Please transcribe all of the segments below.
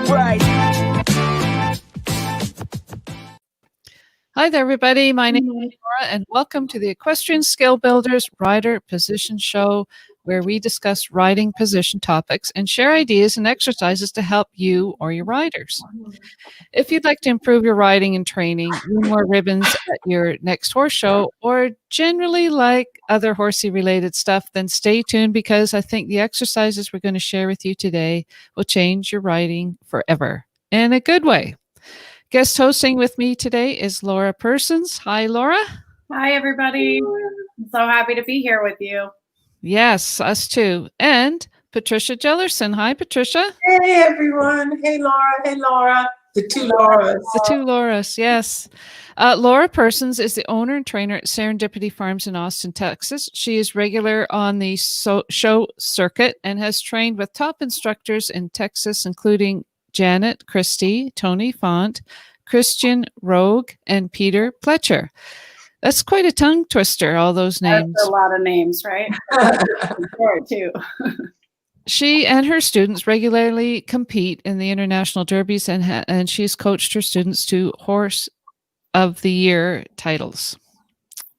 right. Hi there, everybody. My name is Laura, and welcome to the Equestrian Skill Builders Rider Position Show, where we discuss riding position topics and share ideas and exercises to help you or your riders. If you'd like to improve your riding and training, win more ribbons at your next horse show, or generally like other horsey-related stuff, then stay tuned because I think the exercises we're going to share with you today will change your riding forever in a good way. Guest hosting with me today is Laura Persons. Hi, Laura. Hi, everybody. I'm so happy to be here with you. Yes, us too. And Patricia Jellerson. Hi, Patricia. Hey, everyone. Hey, Laura. Hey, Laura. The two Lauras. The two Lauras, yes. Laura Persons is the owner and trainer at Serendipity Farms in Austin, Texas. She is regular on the show circuit and has trained with top instructors in Texas, including Janet, Christie, Tony Font, Christian, Rogge, and Peter Pletcher. That's quite a tongue twister, all those names. That's a lot of names, right? too. She and her students regularly compete in the international derbies, and she's coached her students to Horse of the Year titles.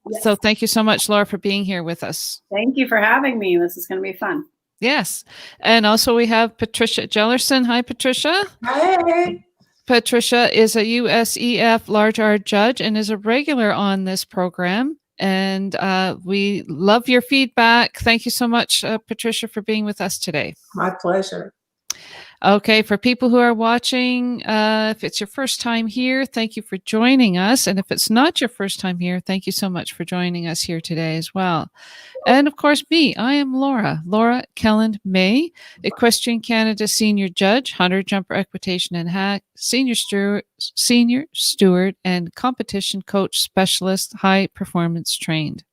Yes. So thank you so much, Laura, for being here with us. Thank you for having me. This is going to be fun. Yes. And also we have Patricia Jellerson. Hi, Patricia. Hi. Patricia is a USEF Large R judge and is a regular on this program. And we love your feedback. Thank you so much, Patricia, for being with us today. My pleasure. Okay, for people who are watching, if it's your first time here, thank you for joining us. And if it's not your first time here, thank you so much for joining us here today as well. And of course, I am Laura Kelland-May, Equestrian Canada Senior Judge, Hunter, Jumper, Equitation, and Hack, Senior Steward, and Competition Coach Specialist, High Performance Trained.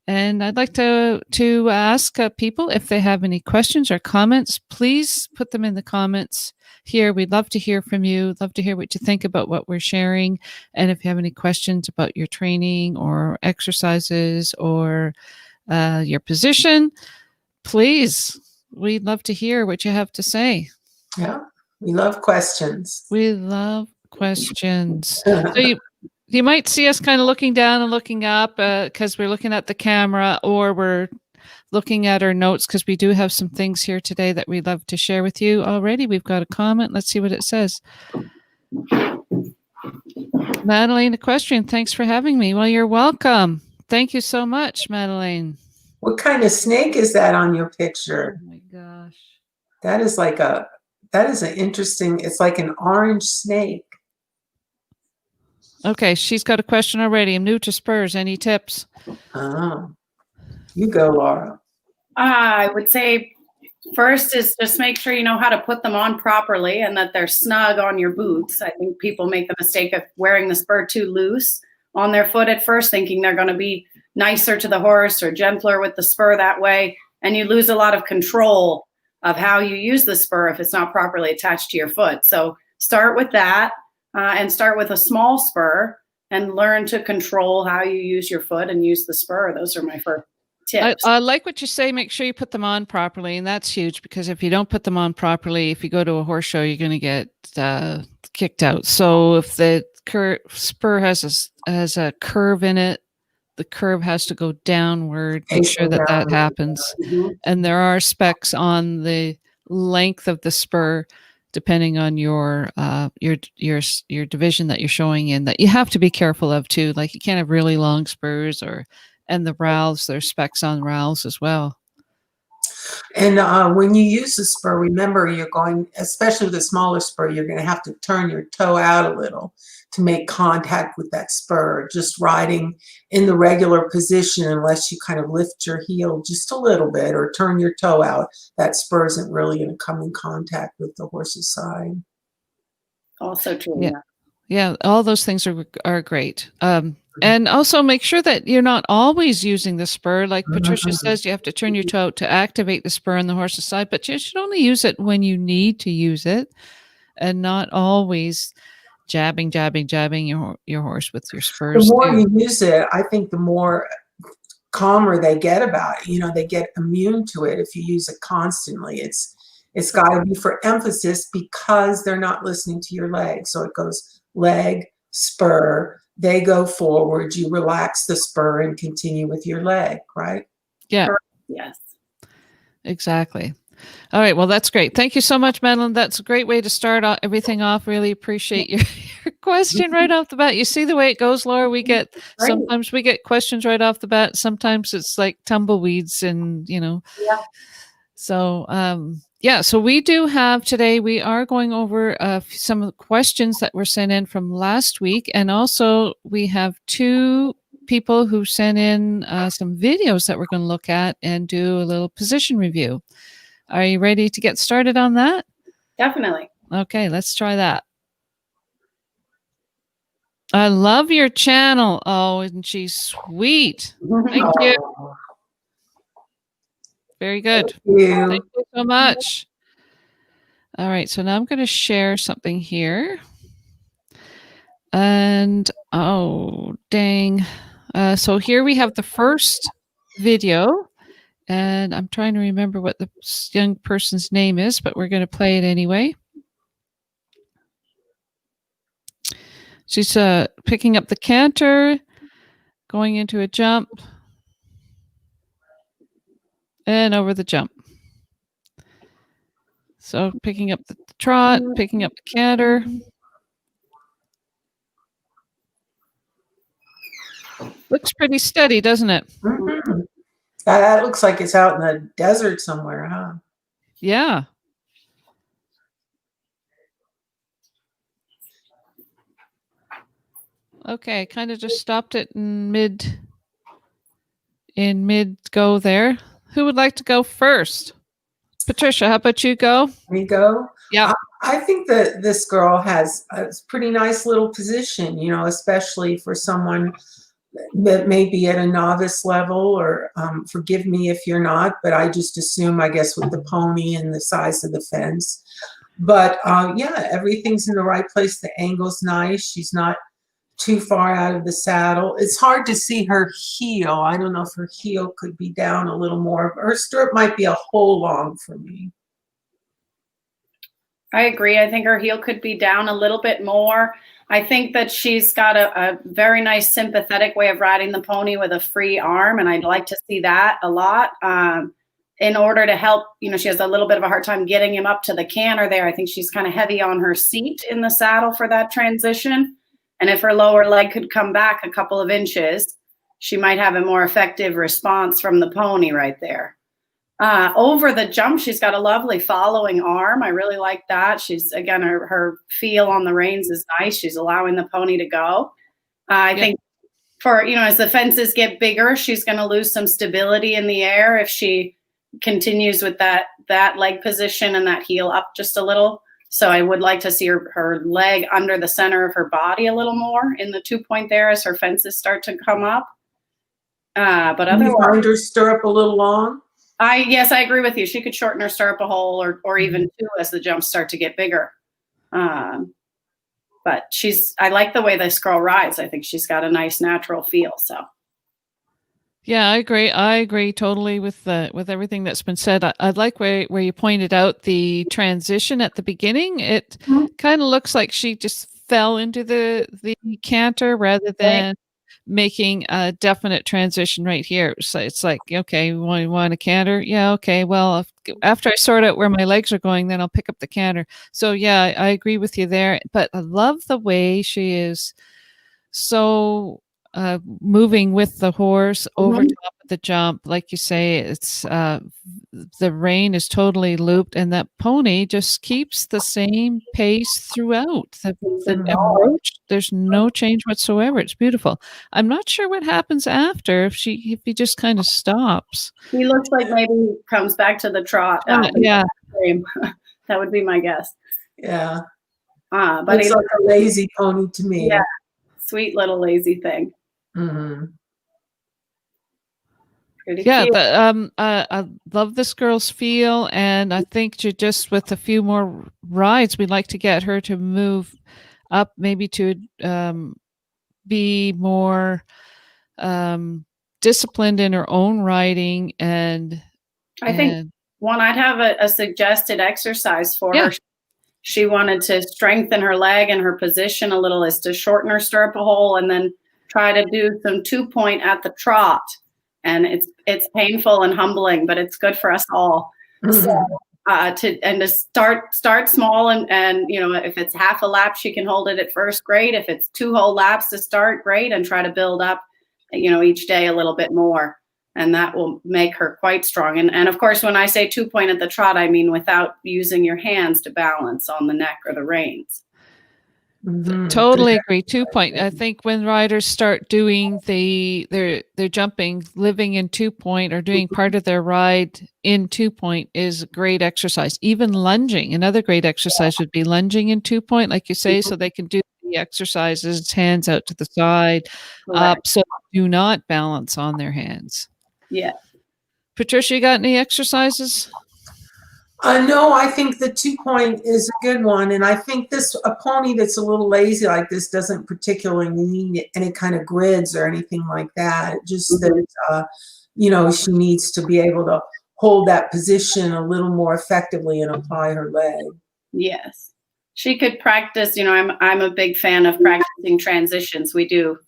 And I'd like to ask people if they have any questions or comments, please put them in the comments here. We'd love to hear from you. Love to hear what you think about what we're sharing. And if you have any questions about your training or exercises or your position, please, we'd love to hear what you have to say. Yeah, we love questions. We love questions. So you might see us kind of looking down and looking up because we're looking at the camera, or we're looking at our notes because we do have some things here today that we'd love to share with you already. We've got a comment. Let's see what it says. Madeline Equestrian, thanks for having me. Well, you're welcome. Thank you so much, Madeline. What kind of snake is that on your picture? Oh my gosh. That is an interesting, it's like an orange snake. Okay, she's got a question already. I'm new to spurs. Any tips? Oh, you go, Laura. I would say first is just make sure you know how to put them on properly and that they're snug on your boots. I think people make the mistake of wearing the spur too loose on their foot at first, thinking they're going to be nicer to the horse or gentler with the spur that way. And you lose a lot of control of how you use the spur if it's not properly attached to your foot. So start with that. And start with a small spur and learn to control how you use your foot and use the spur. Those are my first tips. I like what you say. Make sure you put them on properly. And that's huge because if you don't put them on properly, if you go to a horse show, you're going to get kicked out. So if the spur has a curve in it, the curve has to go downward. Make sure that happens. Mm-hmm. And there are specs on the length of the spur depending on your division that you're showing in, that you have to be careful of too. Like you can't have really long spurs and the rowels, there's specs on rowels as well. And when you use the spur, remember you're going, especially with the smaller spur, you're going to have to turn your toe out a little to make contact with that spur. Just riding in the regular position, unless you kind of lift your heel just a little bit or turn your toe out, that spur isn't really going to come in contact with the horse's side. Also true. Yeah, all those things are great. And also make sure that you're not always using the spur. Like Patricia says, you have to turn your toe out to activate the spur on the horse's side, but you should only use it when you need to use it and not always jabbing your horse with your spurs. The more you use it, I think the more calmer they get about it. You know, they get immune to it if you use it constantly. It's It's got to be for emphasis because they're not listening to your leg. So it goes leg, spur, they go forward, you relax the spur and continue with your leg, right? Yeah. Yes. Exactly. All right. Well, that's great. Thank you so much, Madeline. That's a great way to start everything off. Really appreciate your question right off the bat. You see the way it goes, Laura? Sometimes we get questions right off the bat. Sometimes it's like tumbleweeds and, Yeah. So, so we do have today, we are going over some of the questions that were sent in from last week. And also we have 2 people who sent in some videos that we're going to look at and do a little position review. Are you ready to get started on that? Definitely. Okay, let's try that. I love your channel. Oh, isn't she sweet? Thank you. Very good. Thank you so much. All right, so now I'm going to share something here. And, oh, dang. So here we have the first video. And I'm trying to remember what the young person's name is, but we're going to play it anyway. She's picking up the canter, going into a jump, and over the jump. So picking up the trot, picking up the canter. Looks pretty steady, doesn't it? Mm-hmm. That looks like it's out in the desert somewhere, huh? Yeah. Okay, kind of just stopped it in mid go there. Who would like to go first? Patricia, how about you go? Me go? Yeah. I think that this girl has a pretty nice little position, especially for someone that may be at a novice level, or forgive me if you're not, but I just assume, I guess, with the pony and the size of the fence. But everything's in the right place. The angle's nice. She's not too far out of the saddle. It's hard to see her heel. I don't know if her heel could be down a little more. Her stirrup might be a whole long for me. I agree. I think her heel could be down a little bit more. I think that she's got a very nice sympathetic way of riding the pony with a free arm, and I'd like to see that a lot. In order to help, she has a little bit of a hard time getting him up to the canter there. I think she's kind of heavy on her seat in the saddle for that transition. And if her lower leg could come back a couple of inches, she might have a more effective response from the pony right there. Over the jump, she's got a lovely following arm. I really like that. She's, again, her feel on the reins is nice. She's allowing the pony to go. I think as the fences get bigger, she's going to lose some stability in the air if she continues with that leg position and that heel up just a little. So I would like to see her leg under the center of her body a little more in the 2-point there as her fences start to come up. But otherwise, you find her stirrup a little long? Yes, I agree with you. She could shorten her stirrup a hole or even 2 as the jumps start to get bigger. But I like the way this girl rides. I think she's got a nice natural feel. So. Yeah, I agree. I agree totally with everything that's been said. I like where you pointed out the transition at the beginning. It kind of looks like she just fell into the canter rather than making a definite transition right here. So it's like, okay, you want a canter? Yeah, okay. Well, after I sort out where my legs are going, then I'll pick up the canter. So yeah, I agree with you there. But I love the way she is so moving with the horse over top of the jump. Like you say, it's the rein is totally looped, and that pony just keeps the same pace throughout. The approach, there's no change whatsoever. It's beautiful. I'm not sure what happens after if he just kind of stops. He looks like maybe he comes back to the trot. Yeah. That would be my guess. Yeah. But he's like a lazy pony to me. Yeah. Sweet little lazy thing. Mm-hmm. Yeah, but I love this girl's feel, and I think just with a few more rides, we'd like to get her to move up, maybe to be more disciplined in her own riding, and I think I'd have a suggested exercise for Yeah. her. She wanted to strengthen her leg and her position a little, is to shorten her stirrup hole and then try to do some 2-point at the trot. And it's painful and humbling, but it's good for us all. So, to start small, and you know, if it's half a lap, she can hold it at first, great. If it's 2 whole laps to start, great, and try to build up, you know, each day a little bit more. And that will make her quite strong. And of course, when I say 2-point at the trot, I mean without using your hands to balance on the neck or the reins. Totally agree. 2-point. I think when riders start doing they're jumping, living in 2-point, or doing part of their ride in 2-point is a great exercise. Even lunging, another great exercise would be lunging in 2-point, like you say, so they can do the exercises, hands out to the side, up, so they do not balance on their hands. Yeah. Patricia, you got any exercises? No, I think the 2-point is a good one. And I think a pony that's a little lazy like this doesn't particularly need any kind of grids or anything like that. Just that, you know, she needs to be able to hold that position a little more effectively and apply her leg. Yes. She could practice, you know, I'm a big fan of practicing transitions. We do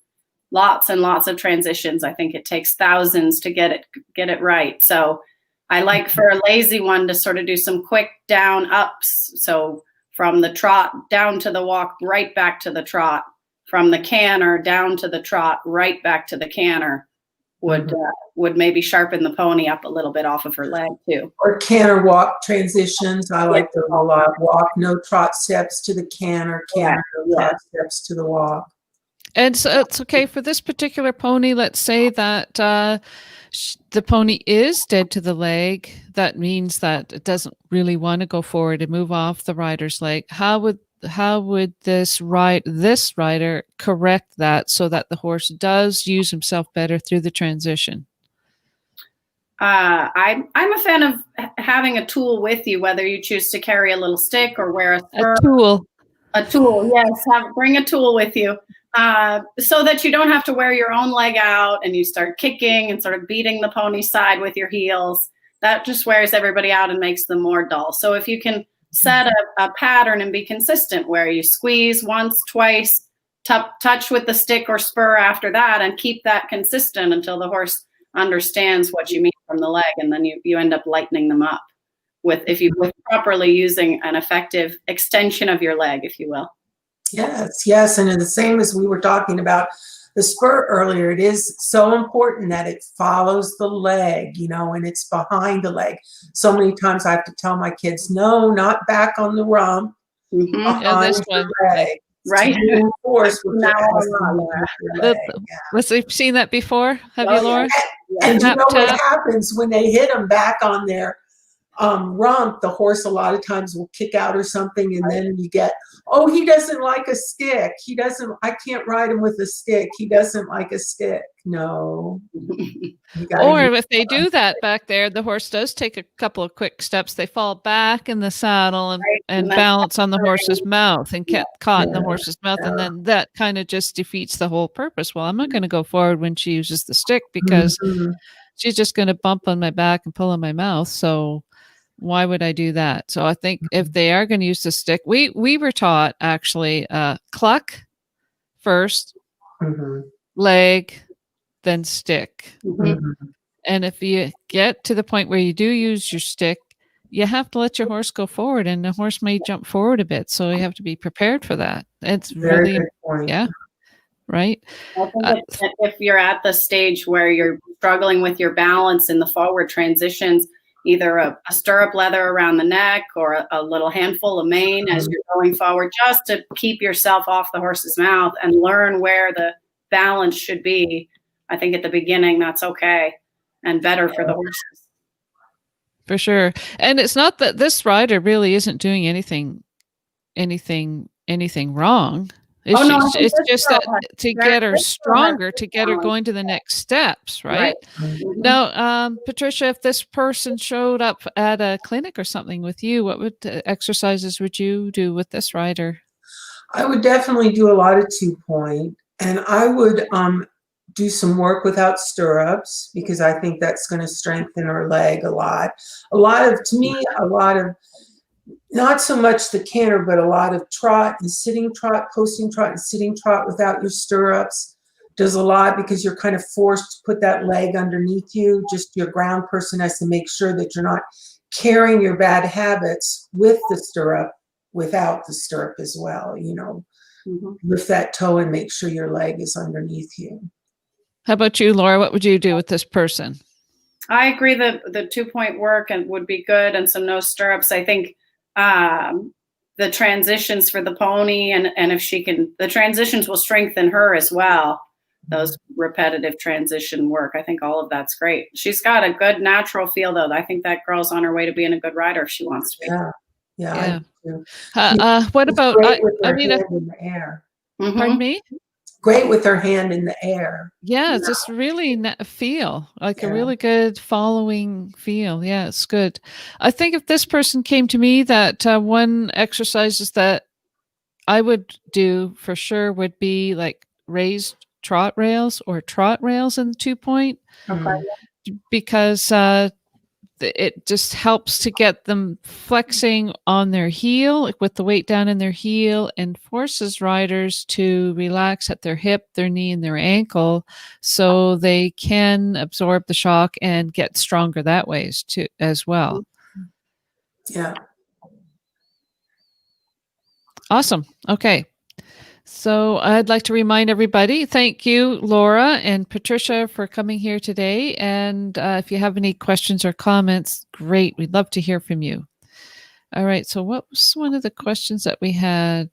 lots and lots of transitions. I think it takes thousands to get it right. So I like for a lazy one to sort of do some quick down ups. So from the trot down to the walk, right back to the trot, from the canter down to the trot, right back to the canter would maybe sharpen the pony up a little bit off of her leg too. Or canter walk transitions. I like them a lot. Walk, no trot steps to the canter, canter, no trot steps to the walk. And so it's okay for this particular pony. Let's say that the pony is dead to the leg. That means that it doesn't really want to go forward and move off the rider's leg. How would this rider correct that so that the horse does use himself better through the transition? I'm a fan of having a tool with you, whether you choose to carry a little stick or wear a spur. A tool, yes. Bring a tool with you. So that you don't have to wear your own leg out and you start kicking and sort of beating the pony's side with your heels. That just wears everybody out and makes them more dull. So if you can set a pattern and be consistent where you squeeze once, twice, touch with the stick or spur after that, and keep that consistent until the horse understands what you mean from the leg, and then you end up lightening them up with properly using an effective extension of your leg, if you will. Yes. And the same as we were talking about the spur earlier, it is so important that it follows the leg, you know, and it's behind the leg. So many times I have to tell my kids, no, not back on the rump, behind the leg. Right. We've seen that before. Have you, Laura? And you know what happens when they hit them back on their rump? The horse a lot of times will kick out or something, and then you get, oh, he doesn't like a stick. I can't ride him with a stick. He doesn't like a stick. No. Or if they do that back there, the horse does take a couple of quick steps. They fall back in the saddle and balance on the horse's mouth and get caught in the horse's mouth. And then that kind of just defeats the whole purpose. Well, I'm not going to go forward when she uses the stick because she's just going to bump on my back and pull on my mouth. So why would I do that? So I think if they are going to use the stick, we were taught actually cluck first, leg, then stick. And if you get to the point where you do use your stick, you have to let your horse go forward, and the horse may jump forward a bit. So you have to be prepared for that. It's really important. Yeah. Right. I think if you're at the stage where you're struggling with your balance in the forward transitions, either a stirrup leather around the neck or a little handful of mane as you're going forward, just to keep yourself off the horse's mouth and learn where the balance should be. I think at the beginning, that's okay and better for the horses. For sure. And it's not that this rider really isn't doing anything wrong. It's just that to get her stronger, to get her going to the next steps, right? Now, Patricia, if this person showed up at a clinic or something with you, what exercises would you do with this rider? I would definitely do a lot of 2-point, and I would do some work without stirrups, because I think that's going to strengthen her leg a lot. To me, not so much the canter, but a lot of trot and sitting trot, posting trot and sitting trot without your stirrups does a lot, because you're kind of forced to put that leg underneath you. Just your ground person has to make sure that you're not carrying your bad habits with the stirrup, without the stirrup as well, lift that toe and make sure your leg is underneath you. How about you, Laura? What would you do with this person? I agree that the 2-point work would be good, and some no stirrups. I think the transitions for the pony, and if she can, the transitions will strengthen her as well. Those repetitive transition work. I think all of that's great. She's got a good natural feel, though. I think that girl's on her way to being a good rider if she wants to be. Yeah. What about, I mean, in the air. Pardon me? Great with her hand in the air. Yeah, it's just really feel like a really good following feel. Yeah, it's good. I think if this person came to me, that one exercises that I would do for sure would be like raised trot rails or trot rails in the 2-point, because it just helps to get them flexing on their heel with the weight down in their heel, and forces riders to relax at their hip, their knee, and their ankle, so they can absorb the shock and get stronger that way too, as well. Yeah. Awesome. Okay. So I'd like to remind everybody, thank you, Laura and Patricia, for coming here today. And if you have any questions or comments, great. We'd love to hear from you. All right. So what was one of the questions that we had?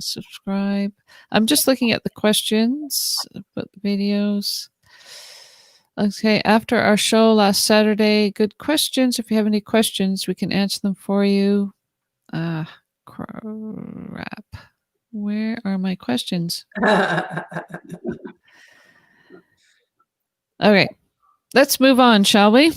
Subscribe. I'm just looking at the questions, but the videos. Okay. After our show last Saturday, good questions. If you have any questions, we can answer them for you. Crap. Where are my questions? Okay, let's move on, shall we?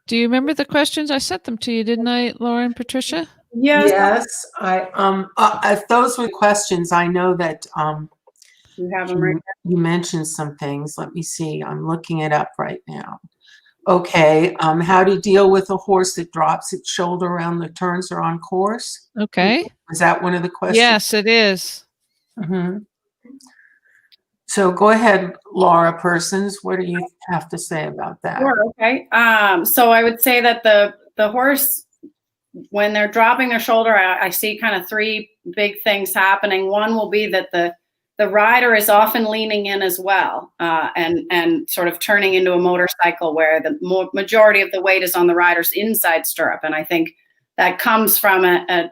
Do you remember the questions? I sent them to you, didn't I, Laura and Patricia? Yes. If those were questions, I know that You have them right you mentioned some things. Let me see. I'm looking it up right now. Okay. How do you deal with a horse that drops its shoulder around the turns or on course? Okay. Is that one of the questions? Yes, it is. So go ahead, Laura Persons. What do you have to say about that? Sure, okay. So I would say that the horse, when they're dropping their shoulder, I see kind of 3 big things happening. One will be that the rider is often leaning in as well, and sort of turning into a motorcycle where the majority of the weight is on the rider's inside stirrup. And I think that comes from a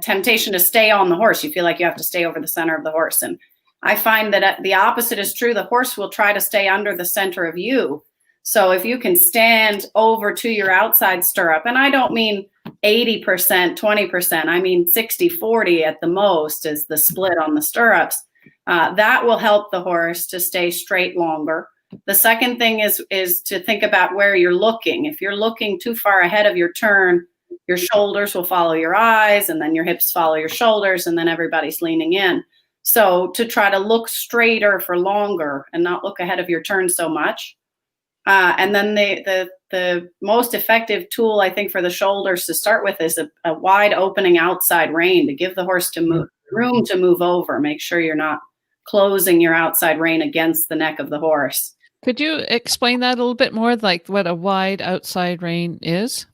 temptation to stay on the horse. You feel like you have to stay over the center of the horse. And I find that the opposite is true. The horse will try to stay under the center of you. So if you can stand over to your outside stirrup, and I don't mean 80%, 20%, I mean 60-40 at the most is the split on the stirrups. That will help the horse to stay straight longer. The second thing is to think about where you're looking. If you're looking too far ahead of your turn, your shoulders will follow your eyes, and then your hips follow your shoulders, and then everybody's leaning in. So to try to look straighter for longer and not look ahead of your turn so much. And then the most effective tool, I think, for the shoulders to start with is a wide opening outside rein to give the horse room to move over. Make sure you're not closing your outside rein against the neck of the horse. Could you explain that a little bit more, like what a wide outside rein is?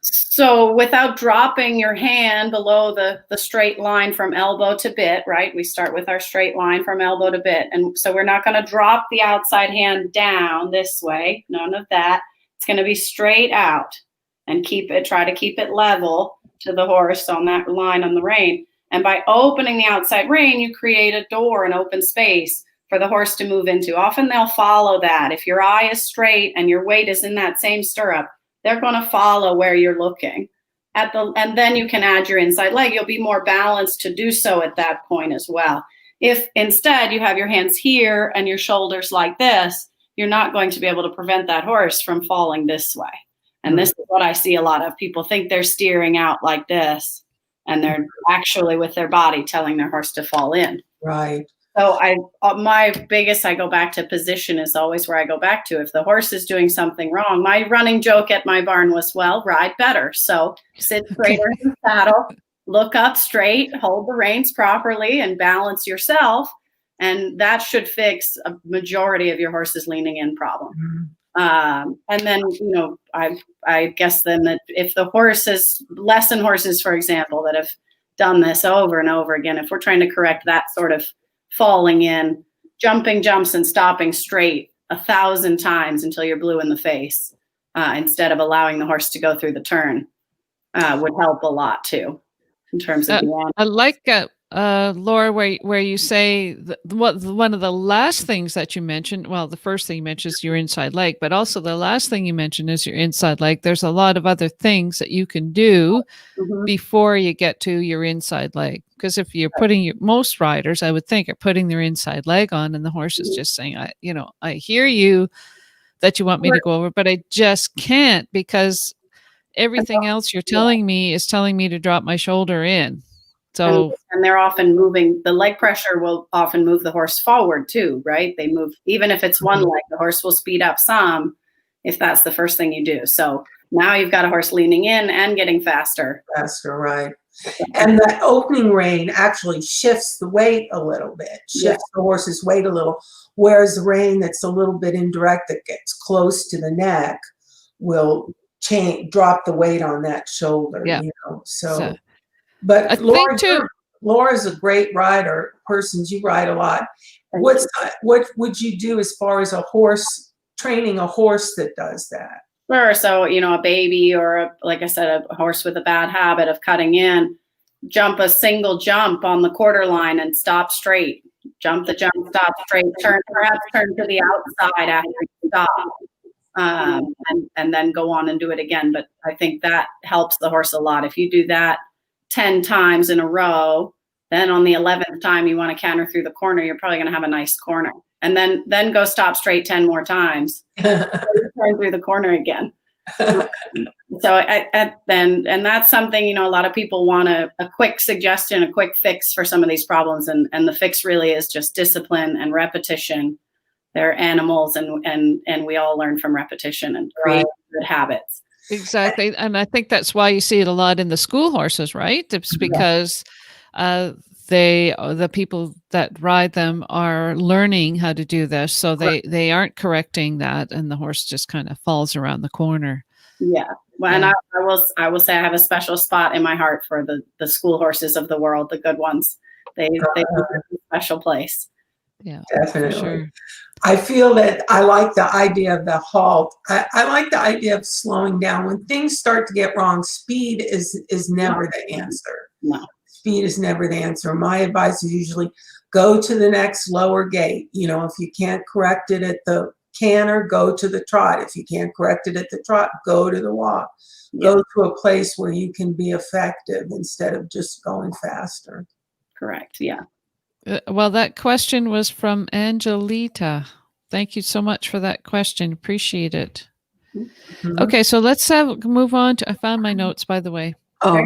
So without dropping your hand below the straight line from elbow to bit, right? We start with our straight line from elbow to bit. And so we're not going to drop the outside hand down this way. None of that. It's going to be straight out, and try to keep it level to the horse on that line on the rein. And by opening the outside rein, you create a door, an open space for the horse to move into. Often they'll follow that. If your eye is straight and your weight is in that same stirrup, they're going to follow where you're looking. And then you can add your inside leg. You'll be more balanced to do so at that point as well. If instead you have your hands here and your shoulders like this, you're not going to be able to prevent that horse from falling this way. And this is what I see a lot of. People think they're steering out like this, and they're actually with their body telling their horse to fall in. Right. So I go back to position is always where I go back to. If the horse is doing something wrong, my running joke at my barn was, well, ride better. So sit straighter in the saddle, look up straight, hold the reins properly, and balance yourself. And that should fix a majority of your horse's leaning in problem. Mm-hmm. And then, I guess then that if the horses, lesson horses, for example, that have done this over and over again, if we're trying to correct that sort of falling in, jumping jumps and stopping straight 1,000 times until you're blue in the face, instead of allowing the horse to go through the turn, would help a lot too, in terms of the I like Laura, where you say one of the last things that you mentioned. Well, the first thing you mentioned is your inside leg, but also the last thing you mentioned is your inside leg. There's a lot of other things that you can do before you get to your inside leg. Because if you're most riders, I would think, are putting their inside leg on, and the horse is just saying, I hear you that you want me to go over, but I just can't, because everything else you're telling me is telling me to drop my shoulder in. So, and they're often moving, the leg pressure will often move the horse forward too, right? They move, even if it's one leg, the horse will speed up some if that's the first thing you do. So now you've got a horse leaning in and getting faster. Faster, right. And the opening rein actually shifts the weight a little bit, shifts the horse's weight a little, whereas the rein that's a little bit indirect, that gets close to the neck, will drop the weight on that shoulder. Yeah. So but I think too, Laura's a great rider. Persons, you ride a lot. What would you do as far as training a horse that does that? Sure. So, a baby or, like I said, a horse with a bad habit of cutting in, jump a single jump on the quarter line and stop straight. Jump the jump, stop straight, perhaps turn to the outside after you stop, and then go on and do it again. But I think that helps the horse a lot. If you do that 10 times in a row, then on the 11th time you want to canter through the corner, you're probably going to have a nice corner. And then go stop straight 10 more times, turn through the corner again. So and that's something, a lot of people want a quick suggestion, a quick fix for some of these problems. And the fix really is just discipline and repetition. They're animals, and we all learn from repetition and create good habits. Exactly. And I think that's why you see it a lot in the school horses, right? It's because the people that ride them are learning how to do this. So they aren't correcting that, and the horse just kind of falls around the corner. Yeah. Well, and I will say I have a special spot in my heart for the school horses of the world, the good ones. They have a special place. Yeah, definitely. Sure. I feel that I like the idea of the halt. I like the idea of slowing down. When things start to get wrong, speed is never the answer. No. Speed is never the answer. My advice is usually go to the next lower gate. If you can't correct it at the canter, go to the trot. If you can't correct it at the trot, go to the walk. Yeah. Go to a place where you can be effective instead of just going faster. Correct. Yeah. Well, that question was from Angelita. Thank you so much for that question. Appreciate it. Mm-hmm. Okay, so let's move on to. I found my notes, by the way. Oh,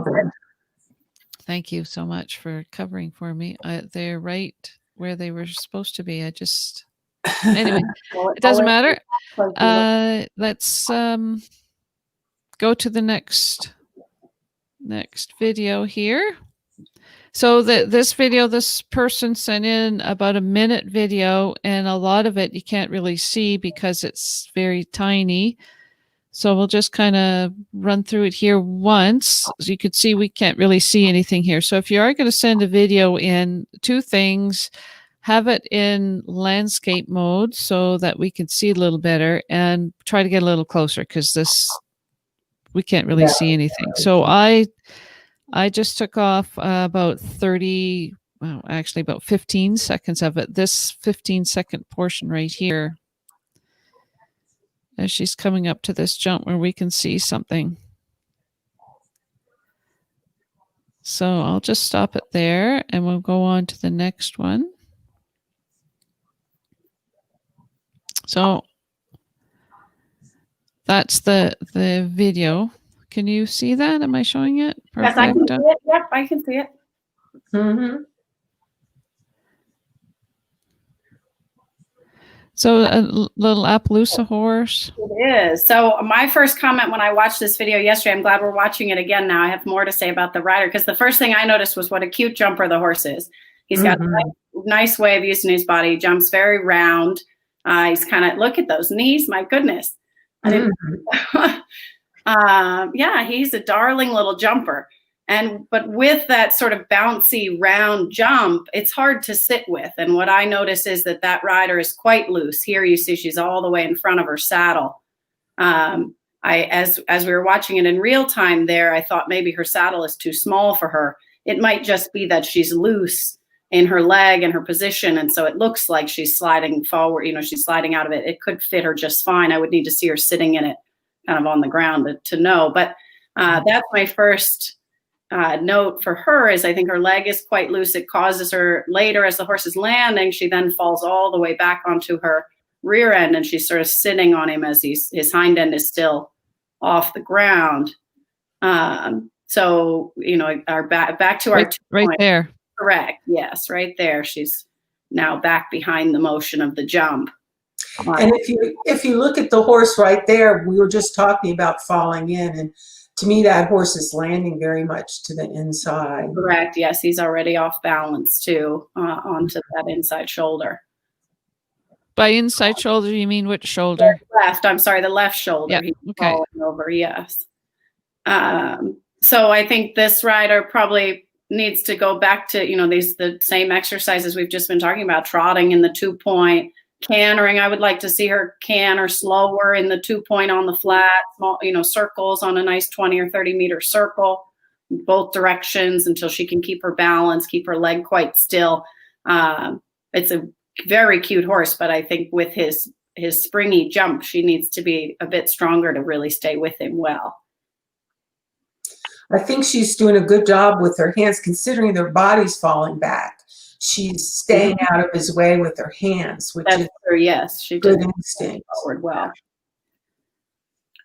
thank you so much for covering for me. They're right where they were supposed to be. Anyway, it doesn't matter. Let's go to the next video here. So this video, this person sent in about a minute video, and a lot of it you can't really see because it's very tiny. So we'll just kind of run through it here once. As you can see, we can't really see anything here. So if you are going to send a video in, two things: have it in landscape mode so that we can see a little better, and try to get a little closer, because we can't really see anything. So I just took off about 15 seconds of it. This 15-second portion right here, as she's coming up to this jump where we can see something. So I'll just stop it there, and we'll go on to the next one. So that's the video Can you see that? Am I showing it? Yes, I can see it. Yep, I can see it. Mm-hmm. So a little Appaloosa horse. It is. So my first comment when I watched this video yesterday, I'm glad we're watching it again now. I have more to say about the rider, because the first thing I noticed was what a cute jumper the horse is. He's got a nice way of using his body. He jumps very round. He's kind of, look at those knees. My goodness. Yeah, he's a darling little jumper. But with that sort of bouncy round jump, it's hard to sit with. And what I notice is that rider is quite loose. Here you see she's all the way in front of her saddle. As we were watching it in real time there, I thought maybe her saddle is too small for her. It might just be that she's loose in her leg and her position. And so it looks like she's sliding forward, she's sliding out of it. It could fit her just fine. I would need to see her sitting in it kind of on the ground to know. But that's my first note for her, is I think her leg is quite loose. It causes her later, as the horse is landing, she then falls all the way back onto her rear end, and she's sort of sitting on him as his hind end is still off the ground. So, our back to our right there. Correct. Yes, right there. She's now back behind the motion of the jump. And if you look at the horse right there, we were just talking about falling in, and to me, that horse is landing very much to the inside. Correct. Yes, he's already off balance too, onto that inside shoulder. By inside shoulder, you mean which shoulder? Left. I'm sorry, the left shoulder. Yeah. He's Okay. falling over. Yes. So I think this rider probably needs to go back to the same exercises we've just been talking about: trotting in the 2-point. Cantering, I would like to see her canter slower in the 2-point on the flat, small, circles on a nice 20 or 30 meter circle, both directions, until she can keep her balance, keep her leg quite still. It's a very cute horse, but I think with his springy jump, she needs to be a bit stronger to really stay with him well. I think she's doing a good job with her hands, considering their body's falling back. She's staying out of his way with her hands, which is true. Yes, she good did instinct. Forward well.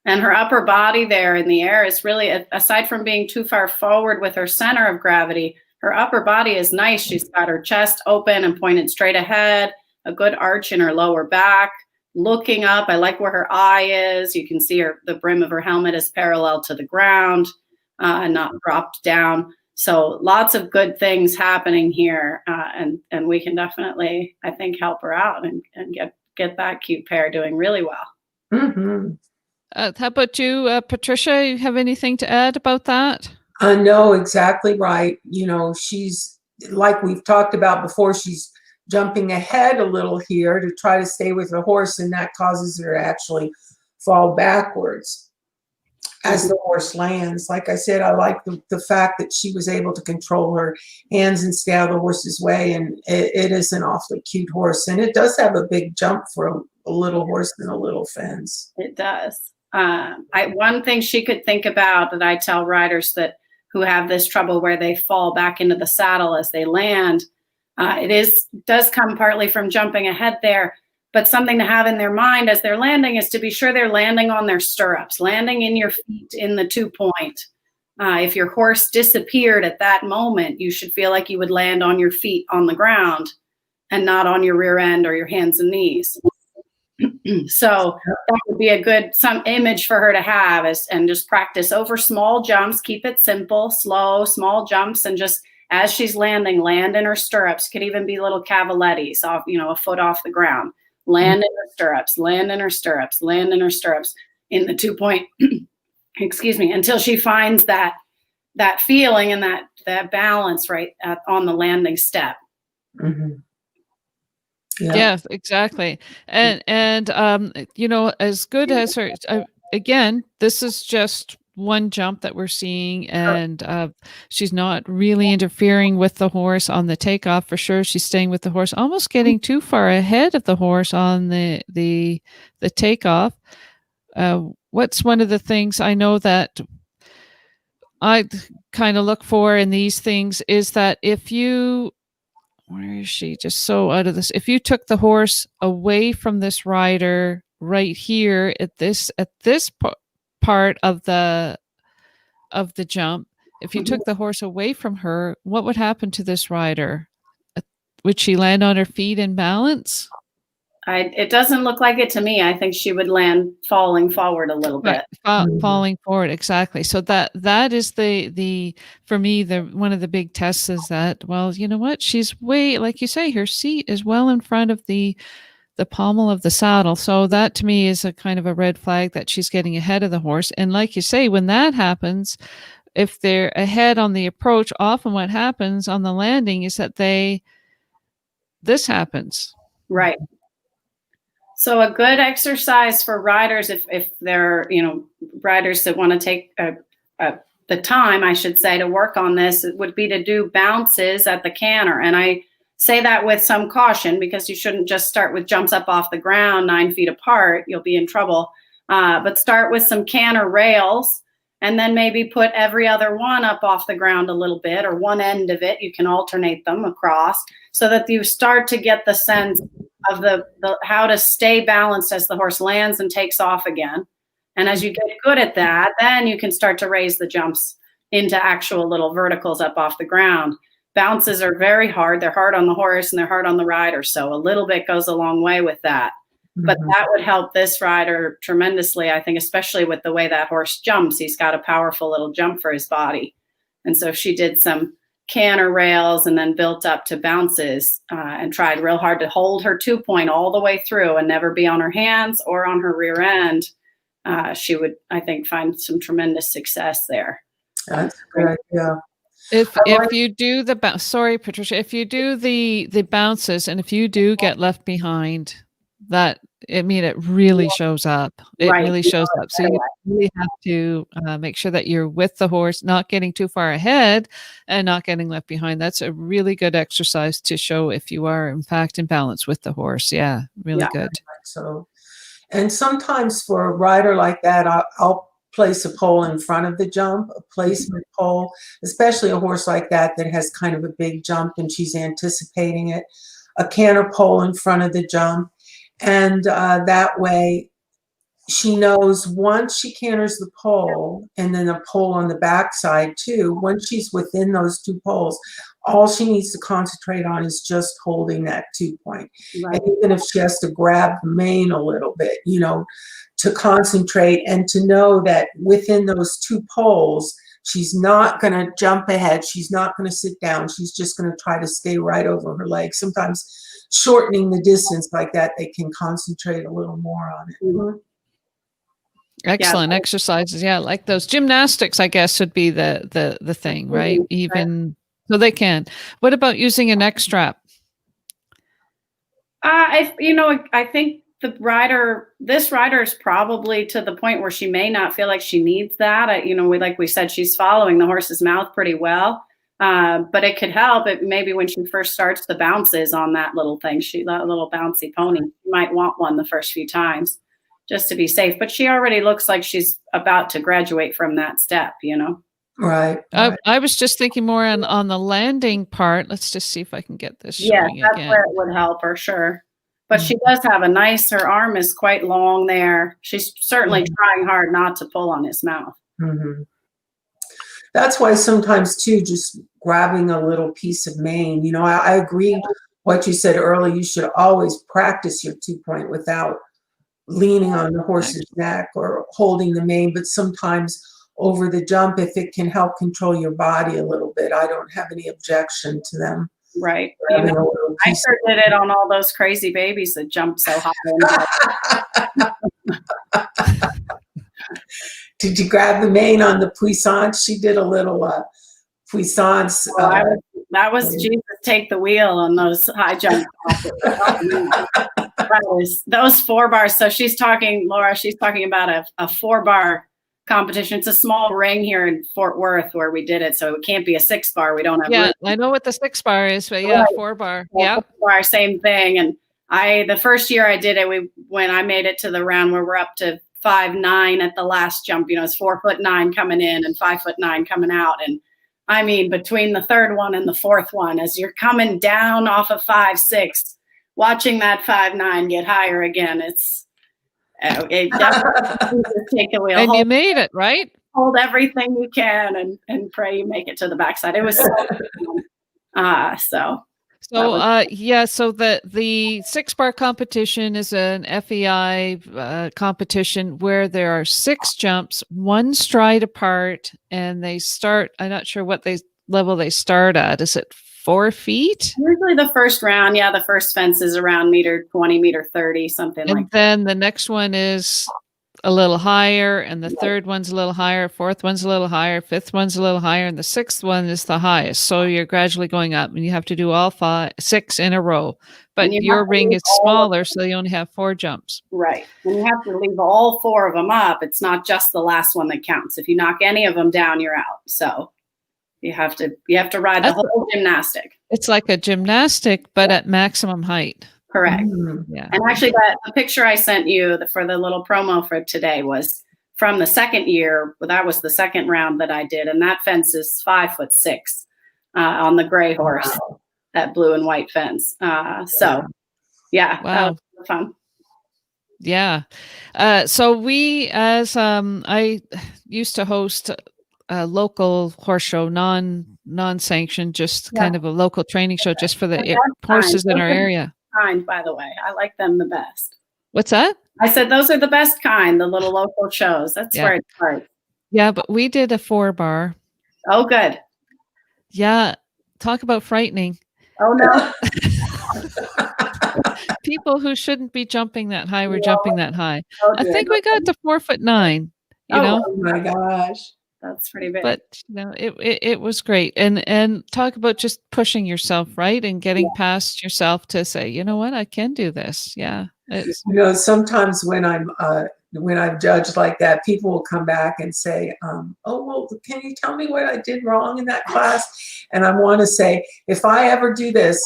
And her upper body there in the air is really, aside from being too far forward with her center of gravity, her upper body is nice. She's got her chest open and pointed straight ahead, a good arch in her lower back, looking up. I like where her eye is. You can see the brim of her helmet is parallel to the ground and not dropped down. So lots of good things happening here, and we can definitely, I think, help her out and get that cute pair doing really well. Mm-hmm. How about you, Patricia? You have anything to add about that? No, exactly right. She's, like we've talked about before, she's jumping ahead a little here to try to stay with her horse, and that causes her to actually fall backwards as the horse lands. Like I said, I like the fact that she was able to control her hands and stay out of the horse's way, and it is an awfully cute horse, and it does have a big jump for a little horse and a little fence. It does. One thing she could think about that I tell riders who have this trouble where they fall back into the saddle as they land, does come partly from jumping ahead there. But something to have in their mind as they're landing is to be sure they're landing on their stirrups, landing in your feet in the 2-point. If your horse disappeared at that moment, you should feel like you would land on your feet on the ground and not on your rear end or your hands and knees. So that would be some image for her to have, and just practice over small jumps. Keep it simple, slow, small jumps, and just as she's landing, land in her stirrups. Could even be little cavalettis off, a foot off the ground. Land in her stirrups, land in her stirrups, land in her stirrups in the 2-point, excuse me, until she finds that feeling and that balance right on the landing step. Mm-hmm. Yeah, exactly. And as good as her, again, this is just one jump that we're seeing, and she's not really interfering with the horse on the takeoff. For sure, she's staying with the horse, almost getting too far ahead of the horse on the takeoff. What's one of the things I know that I kind of look for in these things is that where is she? Just so out of this. If you took the horse away from this rider right here at this part of the of the jump, if you took the horse away from her, what would happen to this rider? Would she land on her feet in balance? It doesn't look like it to me. I think she would land falling forward a little bit. Falling forward, exactly. So that is the for me, the one of the big tests is that, well, you know what? She's way, like you say, her seat is well in front of the pommel of the saddle. So that to me is a kind of a red flag that she's getting ahead of the horse. And like you say, when that happens, if they're ahead on the approach, often what happens on the landing is that this happens. Right. So a good exercise for riders, if they're, riders that want to take the time, I should say, to work on this, it would be to do bounces at the canter. And I say that with some caution, because you shouldn't just start with jumps up off the ground 9 feet apart. You'll be in trouble. But start with some canter rails, and then maybe put every other one up off the ground a little bit, or one end of it. You can alternate them across, so that you start to get the sense of the how to stay balanced as the horse lands and takes off again. And as you get good at that, then you can start to raise the jumps into actual little verticals up off the ground. Bounces are very hard. They're hard on the horse and they're hard on the rider. So a little bit goes a long way with that. Mm-hmm. But that would help this rider tremendously, I think, especially with the way that horse jumps. He's got a powerful little jump for his body. And so she did some canter rails and then built up to bounces and tried real hard to hold her 2-point all the way through and never be on her hands or on her rear end. She would, I think, find some tremendous success there. That's great. Yeah. If you do sorry, Patricia, if you do the bounces, and if you do get left behind, it really shows up. It really shows up. So you really have to make sure that you're with the horse, not getting too far ahead and not getting left behind. That's a really good exercise to show if you are in fact in balance with the horse. Yeah, really good. So, and sometimes for a rider like that, I'll place a pole in front of the jump, a placement pole, especially a horse like that has kind of a big jump and she's anticipating it, a canter pole in front of the jump. And that way she knows once she canters the pole, and then a pole on the backside too, once she's within those 2 poles, all she needs to concentrate on is just holding that 2-point. Right. And even if she has to grab the mane a little bit, to concentrate and to know that within those 2 poles, she's not going to jump ahead. She's not going to sit down. She's just going to try to stay right over her legs. Sometimes shortening the distance like that, they can concentrate a little more on it. Mm-hmm. Excellent exercises. Yeah, like those gymnastics, I guess, would be the thing, right? Even so they can. What about using a neck strap? I think this rider is probably to the point where she may not feel like she needs that. Like we said, she's following the horse's mouth pretty well. But it could help. Maybe when she first starts the bounces on that little thing, that little bouncy pony, you might want one the first few times just to be safe. But she already looks like she's about to graduate from that step, Right. I was just thinking more on the landing part. Let's just see if I can get this showing that's again. Where it would help her, sure. But she does have her arm is quite long there. She's certainly trying hard not to pull on his mouth. Mm-hmm. That's why sometimes too, just grabbing a little piece of mane, I agree what you said earlier. You should always practice your 2-point without leaning on the horse's neck or holding the mane. But sometimes over the jump, if it can help control your body a little bit, I don't have any objection to them. Right. I sure did it on all those crazy babies that jump so high. Did you grab the mane on the puissance? She did a little puissance. That was Jesus take the wheel on those high jump. Those 4 bars. So she's talking about a 4-bar competition. It's a small ring here in Fort Worth where we did it. So it can't be a 6-bar. We don't have. Yeah, I know what the 6-bar is, but 4-bar. Yeah. 4-bar, same thing. And the first year I did it, when I made it to the round where we're up to 5'9" at the last jump, it's 4'9" coming in and 5'9" coming out. And I mean, between the 3rd one and the 4th one, as you're coming down off of 5'6", watching that 5'9" get higher again, it definitely take the wheel. And you made it, right? hold everything you can and pray you make it to the backside. It was so fun. So the 6-bar competition is an FEI competition where there are 6 jumps, 1 stride apart, and they start. I'm not sure what level they start at. Is it 4 feet? Usually the first round, the first fence is around meter 20, meter 30, something like that. And then the next one is a little higher, and the third one's a little higher, fourth one's a little higher, fifth one's a little higher, and the 6th one is the highest. So you're gradually going up, and you have to do all 6 in a row. But your ring is smaller, so you only have 4 jumps. Right. And you have to leave all 4 of them up. It's not just the last one that counts. If you knock any of them down, you're out. So you have to ride the whole gymnastic. It's like a gymnastic, but at maximum height. Correct. Yeah. And actually, the picture I sent you for the little promo for today was from the second year. That was the second round that I did, and that fence is 5'6" on the gray horse. Wow. That blue and white fence. That was fun. Yeah. So we, as I used to host a local horse show, non-sanctioned, just kind of a local training show, just for the horses in our area. Kind, by the way, I like them the best. What's that? I said those are the best kind, the little local shows. That's where it starts. Yeah, but we did a 4-bar. Oh, good. Yeah, talk about frightening. Oh no. People who shouldn't be jumping that high were jumping that high. I think we got to 4'9". You know? Oh my gosh. That's pretty big. But it was great. And talk about just pushing yourself, right? And getting past yourself to say, you know what, I can do this. Yeah. Sometimes when I've judged like that, people will come back and say, oh, well, can you tell me what I did wrong in that class? And I want to say, if I ever do this,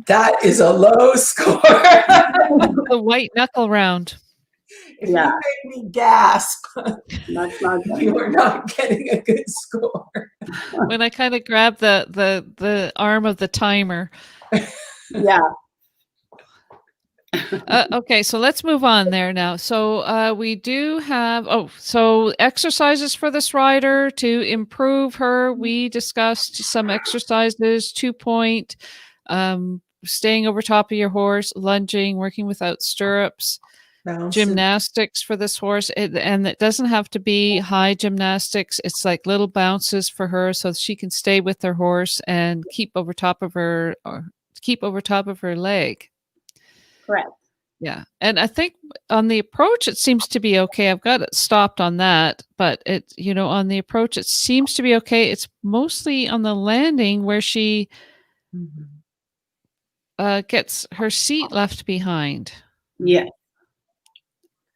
that is a low score. The white knuckle round. If you make me gasp, you are not getting a good score. When I kind of grab the arm of the timer. Yeah. Okay, so let's move on there now. So we do have, exercises for this rider to improve her. We discussed some exercises, 2-point, staying over top of your horse, lunging, working without stirrups. Gymnastics for this horse, and it doesn't have to be high gymnastics. It's like little bounces for her, so she can stay with her horse and keep over top of her leg. Correct. Yeah, and I think on the approach it seems to be okay. I've got it stopped on that, but on the approach it seems to be okay. It's mostly on the landing where she gets her seat left behind. Yeah.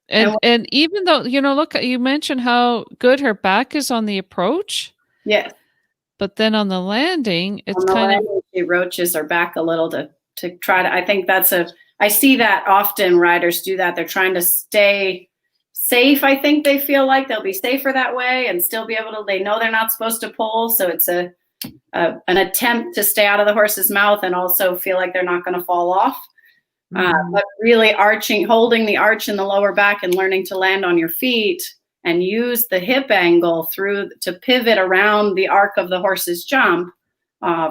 And even though, look, you mentioned how good her back is on the approach. Yes. But then on the landing, it's kind of... She roaches her back a little to try to... I think I see that often riders do that. They're trying to stay safe. I think they feel like they'll be safer that way and still be able to... They know they're not supposed to pull, so it's an attempt to stay out of the horse's mouth and also feel like they're not going to fall off. But really holding the arch in the lower back and learning to land on your feet and use the hip angle to pivot around the arc of the horse's jump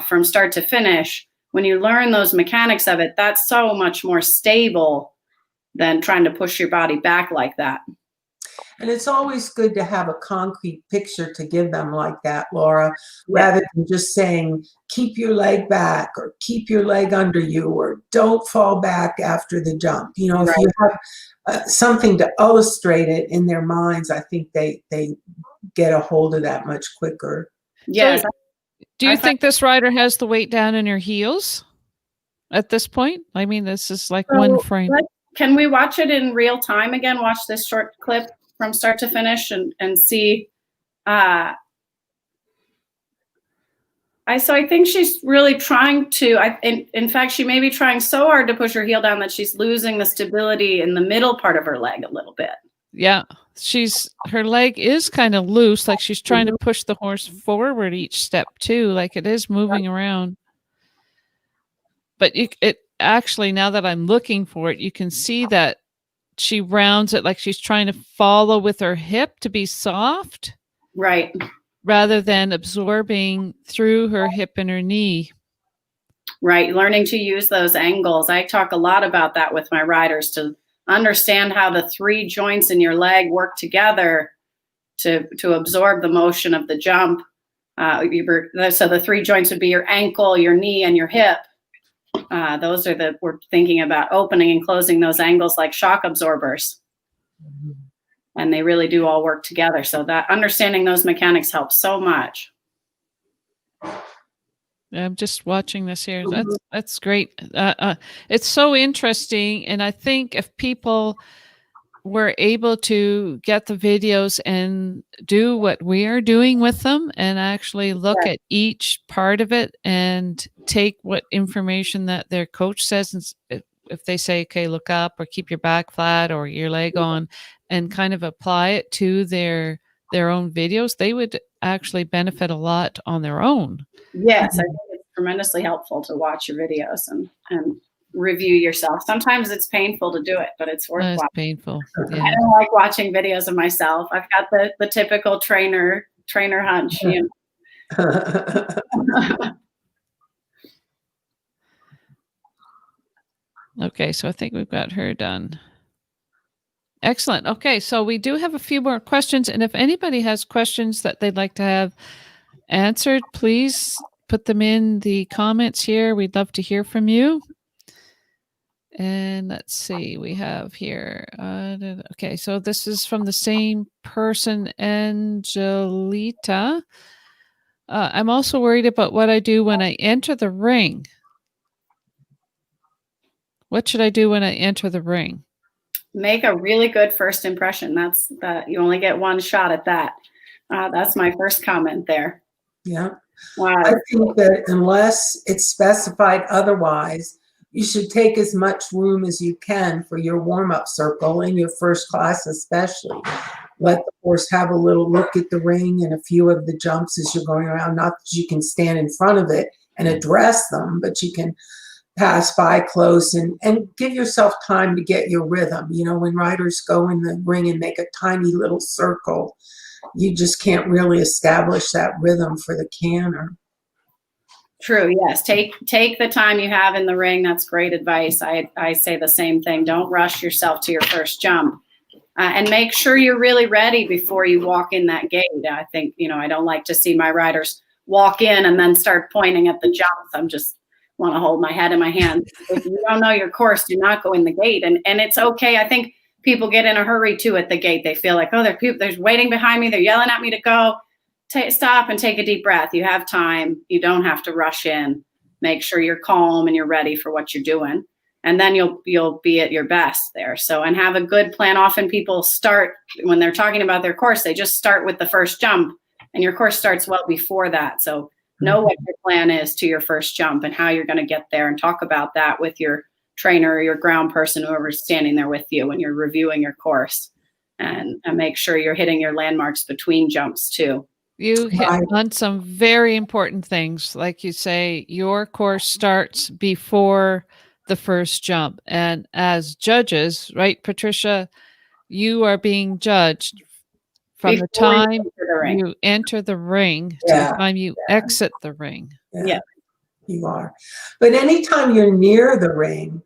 from start to finish. When you learn those mechanics of it, that's so much more stable than trying to push your body back like that. And it's always good to have a concrete picture to give them like that, Laura, rather than just saying, keep your leg back or keep your leg under you or don't fall back after the jump. If you have something to illustrate it in their minds, I think they get a hold of that much quicker. Yes. So, do you think this rider has the weight down in her heels at this point? I mean, this is like one frame. Can we watch it in real time again? Watch this short clip from start to finish and see. So I think she's really trying to, in fact, she may be trying so hard to push her heel down that she's losing the stability in the middle part of her leg a little bit. Yeah. Her leg is kind of loose, like she's trying to push the horse forward each step too, like it is moving around. But it actually, now that I'm looking for it, you can see that she rounds it like she's trying to follow with her hip to be soft. Right. Rather than absorbing through her hip and her knee. Right. Learning to use those angles. I talk a lot about that with my riders, to understand how the 3 joints in your leg work together to absorb the motion of the jump. So the 3 joints would be your ankle, your knee, and your hip. Those are we're thinking about opening and closing those angles like shock absorbers. And they really do all work together. So that understanding those mechanics helps so much. I'm just watching this here. That's great. It's so interesting. And I think if people were able to get the videos and do what we are doing with them and actually look at each part of it and take what information that their coach says, and if they say, okay, look up or keep your back flat or your leg on, and kind of apply it to their own videos, they would actually benefit a lot on their own. Yes, I think it's tremendously helpful to watch your videos and review yourself. Sometimes it's painful to do it, but it's worthwhile. It's painful. Yeah. I don't like watching videos of myself. I've got the typical trainer hunch. You know? Okay, so I think we've got her done. Excellent. Okay, so we do have a few more questions, and if anybody has questions that they'd like to have answered, please put them in the comments here. We'd love to hear from you. And let's see, we have here. Okay, so this is from the same person, Angelita. I'm also worried about what I do when I enter the ring. What should I do when I enter the ring? Make a really good first impression. You only get one shot at that. That's my first comment there. Yeah. I think that unless it's specified otherwise, you should take as much room as you can for your warm-up circle in your first class especially. Let the horse have a little look at the ring and a few of the jumps as you're going around. Not that you can stand in front of it and address them, but you can pass by close and give yourself time to get your rhythm. You know, when riders go in the ring and make a tiny little circle, you just can't really establish that rhythm for the canter. True. Yes. Take the time you have in the ring. That's great advice. I say the same thing. Don't rush yourself to your first jump, and make sure you're really ready before you walk in that gate. I think, I don't like to see my riders walk in and then start pointing at the jumps. I'm just want to hold my head in my hands. If you don't know your course, do not go in the gate. And it's okay. I think people get in a hurry too at the gate. They feel like, oh, there's waiting behind me. They're yelling at me to go. Stop and take a deep breath. You have time. You don't have to rush in. Make sure you're calm and you're ready for what you're doing. And then you'll be at your best there. So, and have a good plan. Often people start, when they're talking about their course, they just start with the first jump, and your course starts well before that. So know what your plan is to your first jump and how you're going to get there, and talk about that with your trainer or your ground person, whoever's standing there with you when you're reviewing your course, and make sure you're hitting your landmarks between jumps too. You hit on some very important things. Like you say, your course starts before the first jump. And as judges, right, Patricia, you are being judged from the time you enter the ring to the time you exit the ring. Yeah, you are. But anytime you're near the ring,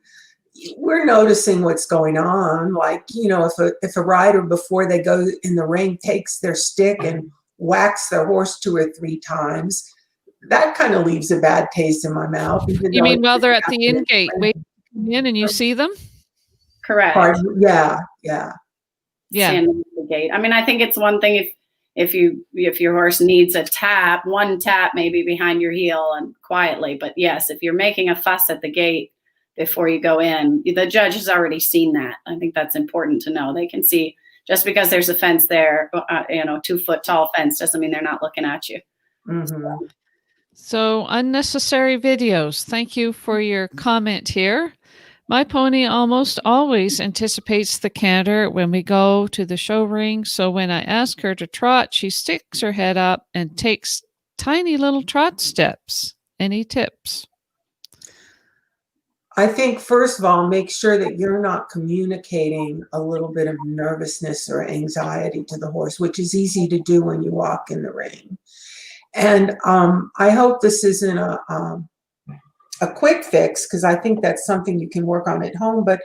we're noticing what's going on. Like, if a rider before they go in the ring takes their stick and whacks their horse 2 or 3 times, that kind of leaves a bad taste in my mouth. You mean while they're at the in gate, wait, come in and you see them? Correct. Yeah. Standing at the gate. I mean, I think it's one thing if your horse needs a tap, one tap maybe behind your heel and quietly. But yes, if you're making a fuss at the gate before you go in, the judge has already seen that. I think that's important to know. They can see, just because there's a fence there, 2-foot tall fence doesn't mean they're not looking at you. Mm-hmm. So unnecessary videos. Thank you for your comment here. My pony almost always anticipates the canter when we go to the show ring. So when I ask her to trot, she sticks her head up and takes tiny little trot steps. Any tips? I think, first of all, make sure that you're not communicating a little bit of nervousness or anxiety to the horse, which is easy to do when you walk in the ring. And I hope this isn't a quick fix, because I think that's something you can work on at home, but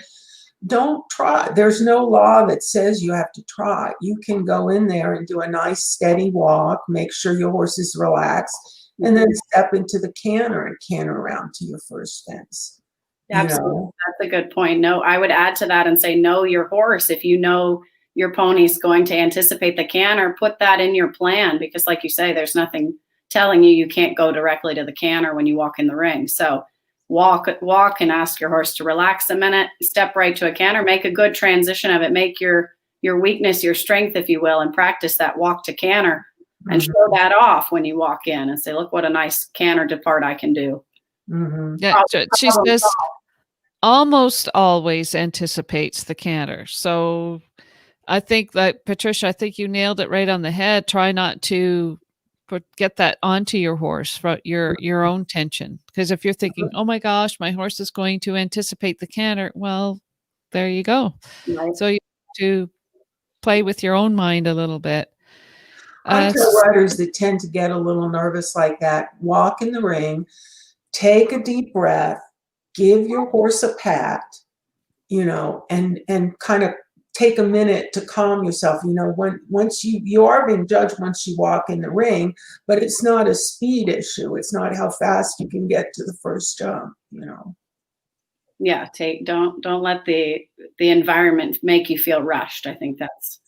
don't try. There's no law that says you have to try. You can go in there and do a nice steady walk, make sure your horse is relaxed, and then step into the canter and canter around to your first fence. Absolutely. You know? That's a good point. No, I would add to that and say, know your horse. If you know your pony's going to anticipate the canter, put that in your plan, because like you say, there's nothing telling you can't go directly to the canter when you walk in the ring. So walk and ask your horse to relax a minute, step right to a canter, make a good transition of it, make your weakness your strength, if you will, and practice that walk to canter and show that off when you walk in and say, look what a nice canter depart I can do. Yeah, she says almost always anticipates the canter. So I think that, Patricia, I think you nailed it right on the head. Try not to get that onto your horse for your own tension. Because if you're thinking, oh my gosh, my horse is going to anticipate the canter, well, there you go. Right. So you have to play with your own mind a little bit. I tell riders that tend to get a little nervous like that, walk in the ring, take a deep breath, give your horse a pat, and kind of take a minute to calm yourself. Once you are being judged once you walk in the ring, but it's not a speed issue. It's not how fast you can get to the first jump. Yeah, don't let the environment make you feel rushed. I think that's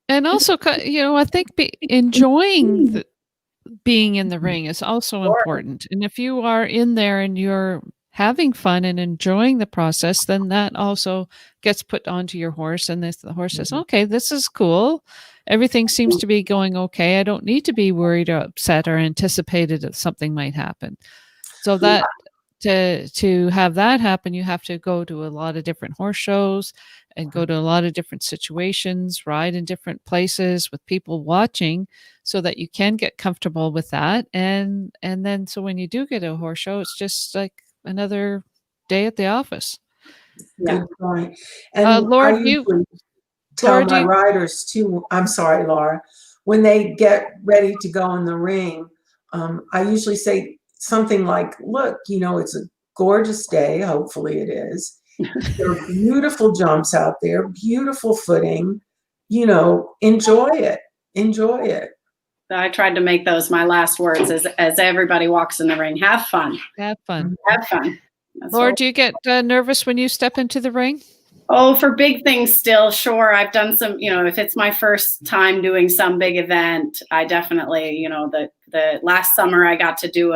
and also, I think enjoying being in the ring is also important. And if you are in there and you're having fun and enjoying the process, then that also gets put onto your horse. And the horse says, okay, this is cool. Everything seems to be going okay. I don't need to be worried or upset or anticipated that something might happen. So that to have that happen, you have to go to a lot of different horse shows and go to a lot of different situations, ride in different places with people watching, so that you can get comfortable with that. And then so when you do get a horse show, it's just like another day at the office. Good point. And Laura, I usually tell my riders too, I'm sorry, Laura, when they get ready to go in the ring, I usually say something like, look, it's a gorgeous day. Hopefully it is. There are beautiful jumps out there, beautiful footing, enjoy it. Enjoy it. I tried to make those my last words as everybody walks in the ring. Have fun. Have fun. Have fun. Laura, do you get nervous when you step into the ring? Oh, for big things still, sure. I've done some, if it's my first time doing some big event, I definitely, the last summer I got to do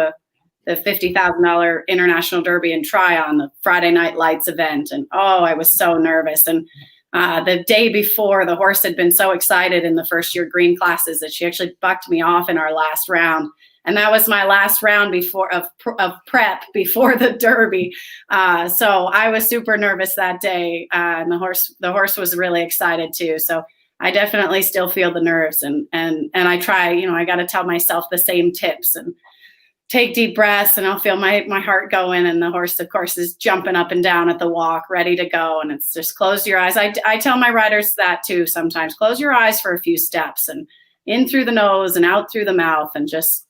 the $50,000 International Derby in Tryon, the Friday Night Lights event. And I was so nervous. And the day before, the horse had been so excited in the first year green classes that she actually bucked me off in our last round. And that was my last round of prep before the Derby. So I was super nervous that day. And the horse was really excited too. So I definitely still feel the nerves, and I try, I got to tell myself the same tips and take deep breaths, and I'll feel my heart going. And the horse, of course, is jumping up and down at the walk, ready to go. And it's just close your eyes. I tell my riders that too sometimes. Close your eyes for a few steps, and in through the nose and out through the mouth, and just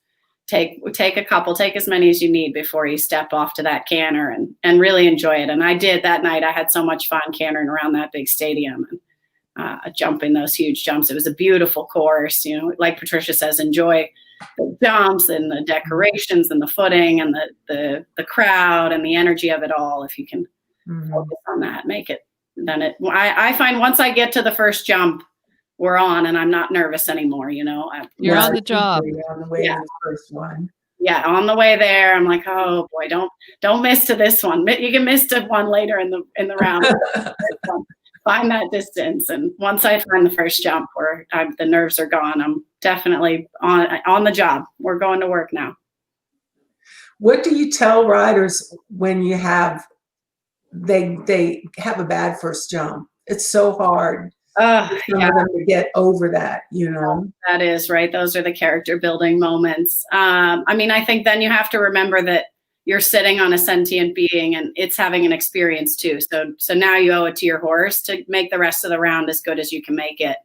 take as many as you need before you step off to that canter and really enjoy it. And I did that night. I had so much fun cantering around that big stadium and jumping those huge jumps. It was a beautiful course. Like Patricia says, enjoy the jumps and the decorations and the footing and the crowd and the energy of it all. If you can focus on that, make it, then I find once I get to the first jump, we're on, and I'm not nervous anymore. You're on the job. On the way to the first one. Yeah, on the way there, I'm like, oh boy, don't miss to this one. You can miss to one later in the round. Find that distance, and once I find the first jump where the nerves are gone, I'm definitely on the job. We're going to work now. What do you tell riders when they have a bad first jump? It's so hard. For them to get over that, That is right. Those are the character building moments. I think then you have to remember that you're sitting on a sentient being and it's having an experience too. So now you owe it to your horse to make the rest of the round as good as you can make it,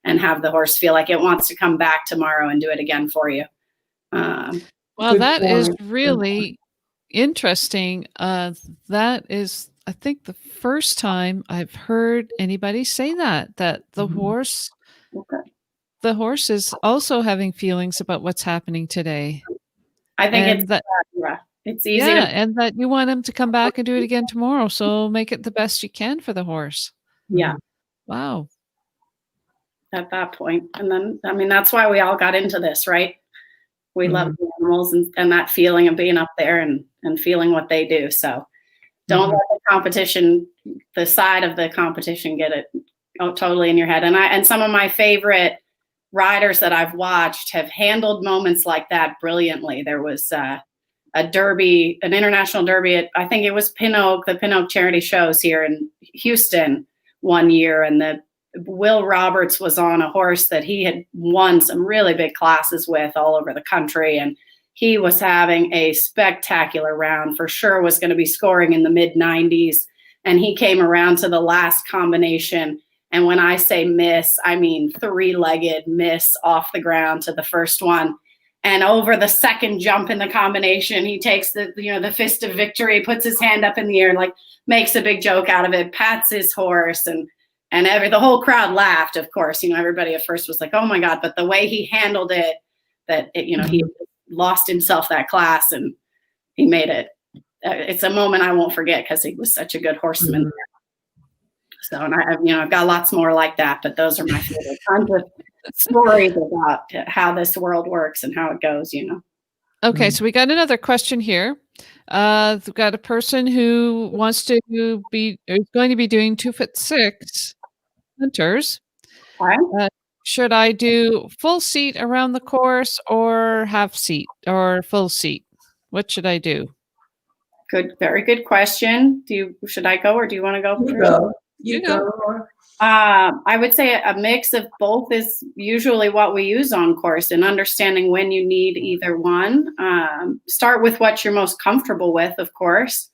and have the horse feel like it wants to come back tomorrow and do it again for you. Well, that is really interesting. That is, I think, the first time I've heard anybody say that the horse, the horse is also having feelings about what's happening today. I think it's easy. And that you want him to come back and do it again tomorrow. So make it the best you can for the horse. Yeah. Wow. At that point. And then, I mean, that's why we all got into this, right? We love the animals and that feeling of being up there and feeling what they do. So don't let the competition, the side of the competition, get it totally in your head. And some of my favorite riders that I've watched have handled moments like that brilliantly. There was a derby, an international derby at, I think it was the Pin Oak charity shows here in Houston one year. And Will Roberts was on a horse that he had won some really big classes with all over the country. And he was having a spectacular round, for sure was going to be scoring in the mid 90s. And he came around to the last combination. And when I say miss, I mean 3-legged miss off the ground to the first one. And over the second jump in the combination, he takes the fist of victory, puts his hand up in the air, and like makes a big joke out of it, pats his horse, and the whole crowd laughed, of course. Everybody at first was like, oh my God, but the way he handled it, he lost himself that class and he made it. It's a moment I won't forget because he was such a good horseman. So, and I've got lots more like that, but those are my favorite. Tons of stories about how this world works and how it goes, Okay, so we got another question here. We've got a person who is going to be doing 2'6" hunters. Should I do full seat around the course or half seat or full seat? What should I do? Good, very good question. Should I go or do you want to go? You go. I would say a mix of both is usually what we use on course, and understanding when you need either one. Start with what you're most comfortable with, of course.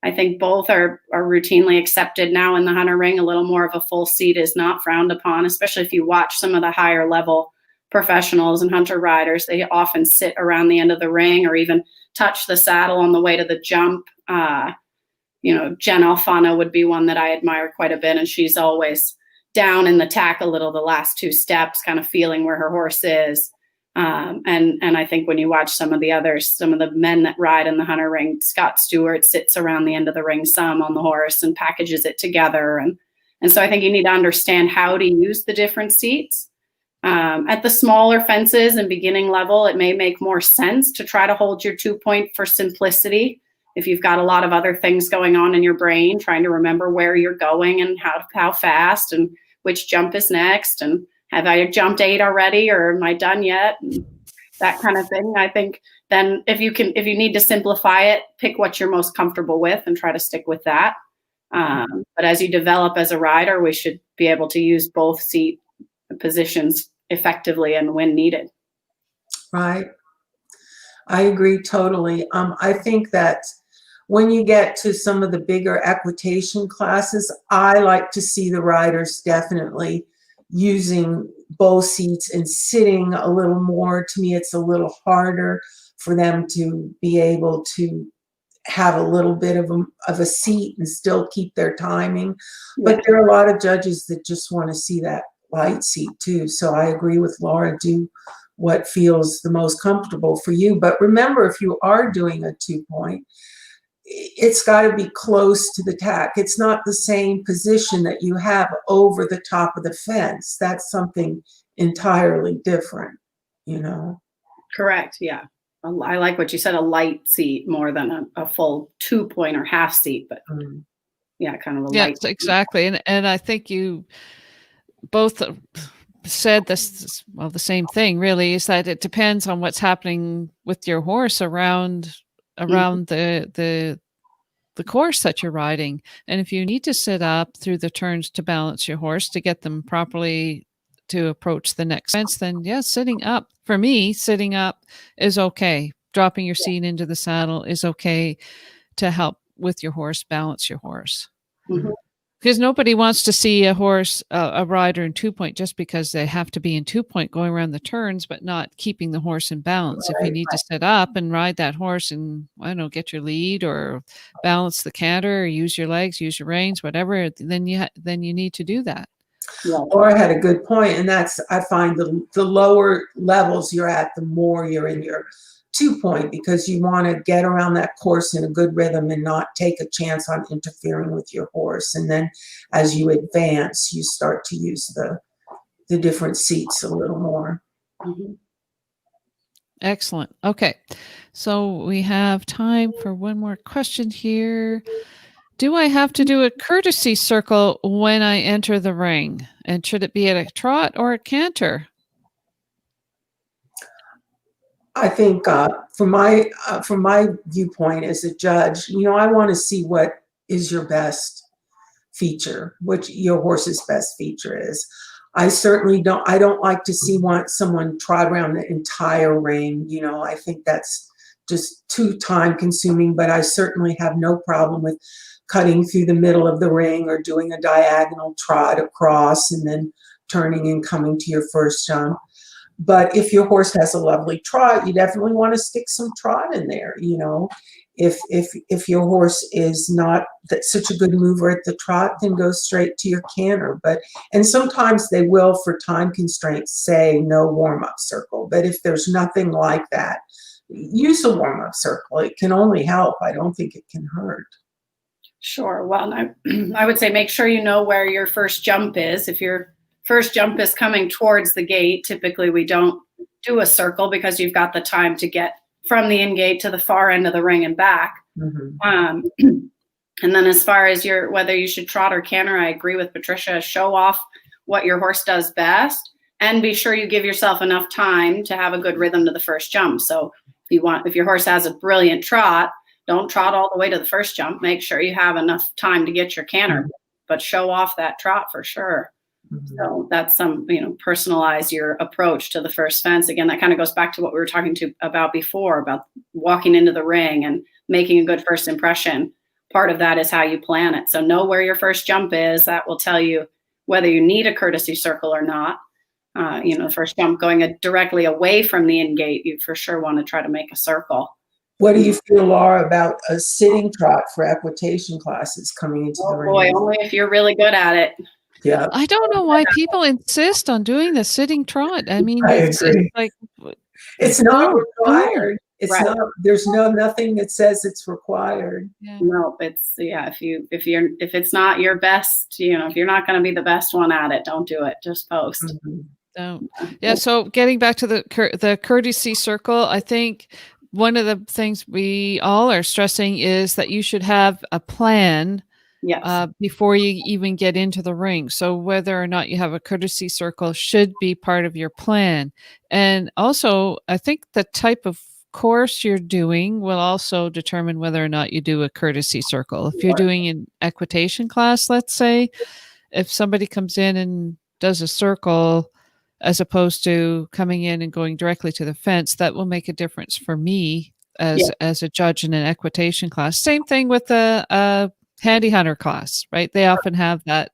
I think both are routinely accepted now in the hunter ring. A little more of a full seat is not frowned upon, especially if you watch some of the higher level professionals and hunter riders. They often sit around the end of the ring or even touch the saddle on the way to the jump. Jen Alfano would be one that I admire quite a bit, and she's always down in the tack a little the last 2 steps, kind of feeling where her horse is. And I think when you watch some of the others, some of the men that ride in the hunter ring, Scott Stewart sits around the end of the ring some on the horse and packages it together. And so I think you need to understand how to use the different seats. At the smaller fences and beginning level, it may make more sense to try to hold your 2-point for simplicity. If you've got a lot of other things going on in your brain, trying to remember where you're going and how fast and which jump is next, and have I jumped 8 already or am I done yet? And that kind of thing. I think then if you need to simplify it, pick what you're most comfortable with and try to stick with that. But as you develop as a rider, we should be able to use both seat positions effectively and when needed. Right. I agree totally. I think that when you get to some of the bigger equitation classes, I like to see the riders definitely using both seats and sitting a little more. To me, it's a little harder for them to be able to have a little bit of a seat and still keep their timing. But there are a lot of judges that just want to see that light seat too. So I agree with Laura, do what feels the most comfortable for you. But remember, if you are doing a 2-point, it's got to be close to the tack. It's not the same position that you have over the top of the fence. That's something entirely different, Correct. Yeah. I like what you said, a light seat more than a full 2-point or half seat, but kind of a light. Yes, exactly. And I think you both said this, well, the same thing really, is that it depends on what's happening with your horse around the course that you're riding. And if you need to sit up through the turns to balance your horse to get them properly to approach the next fence, then sitting up, for me, sitting up is okay. dropping your seat into the saddle is okay to help with your horse, balance your horse. Mhm. Because nobody wants to see a horse, a rider in 2-point just because they have to be in 2-point going around the turns, but not keeping the horse in balance. If you need to sit up and ride that horse and, I don't know, get your lead or balance the canter or use your legs, use your reins, whatever, then you need to do that. Yeah. Laura had a good point, and that's, I find the lower levels you're at, the more you're in your 2-point, because you want to get around that course in a good rhythm and not take a chance on interfering with your horse. And then as you advance, you start to use the different seats a little more. Mhm. Excellent. Okay. So we have time for one more question here. Do I have to do a courtesy circle when I enter the ring? And should it be at a trot or a canter? I think from my viewpoint as a judge, I want to see what is your best feature, what your horse's best feature is. I don't like to see someone trot around the entire ring. I think that's just too time consuming, but I certainly have no problem with cutting through the middle of the ring or doing a diagonal trot across and then turning and coming to your first jump. But if your horse has a lovely trot, you definitely want to stick some trot in there. If your horse is not such a good mover at the trot, then go straight to your canter. And sometimes they will, for time constraints, say no warm-up circle. But if there's nothing like that, use a warm-up circle. It can only help. I don't think it can hurt. Sure. Well, I would say make sure you know where your first jump is. If your first jump is coming towards the gate, typically we don't do a circle because you've got the time to get from the in gate to the far end of the ring and back. Mm-hmm. And then as far as whether you should trot or canter, I agree with Patricia. Show off what your horse does best and be sure you give yourself enough time to have a good rhythm to the first jump. So if your horse has a brilliant trot, don't trot all the way to the first jump. Make sure you have enough time to get your canter, but show off that trot for sure. So that's personalize your approach to the first fence. Again, that kind of goes back to what we were talking about before, about walking into the ring and making a good first impression. Part of that is how you plan it. So know where your first jump is. That will tell you whether you need a courtesy circle or not. The first jump going directly away from the in gate, you for sure want to try to make a circle. What do you feel, Laura, about a sitting trot for equitation classes coming into the ring? Boy, only if you're really good at it. Yeah. I don't know why people insist on doing the sitting trot. I mean, it's like it's not required. It's right. not. There's nothing that says it's required. Yeah. No, it's if it's not your best, if you're not going to be the best one at it, don't do it. Just post. Mm-hmm. Don't. Yeah. So getting back to the courtesy circle, I think one of the things we all are stressing is that you should have a plan. Yes. Before you even get into the ring. So whether or not you have a courtesy circle should be part of your plan. And also, I think the type of course you're doing will also determine whether or not you do a courtesy circle. If you're doing an equitation class, let's say, if somebody comes in and does a circle as opposed to coming in and going directly to the fence, that will make a difference for me as a judge in an equitation class. Same thing with the handy hunter class, right? They often have that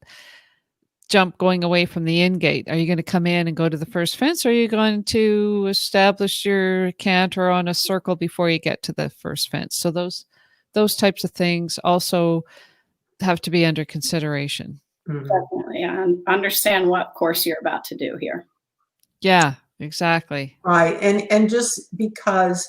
jump going away from the in gate. Are you going to come in and go to the first fence, or are you going to establish your canter on a circle before you get to the first fence? So those types of things also have to be under consideration. Definitely, yeah. And understand what course you're about to do here. Yeah, exactly. Right, and just because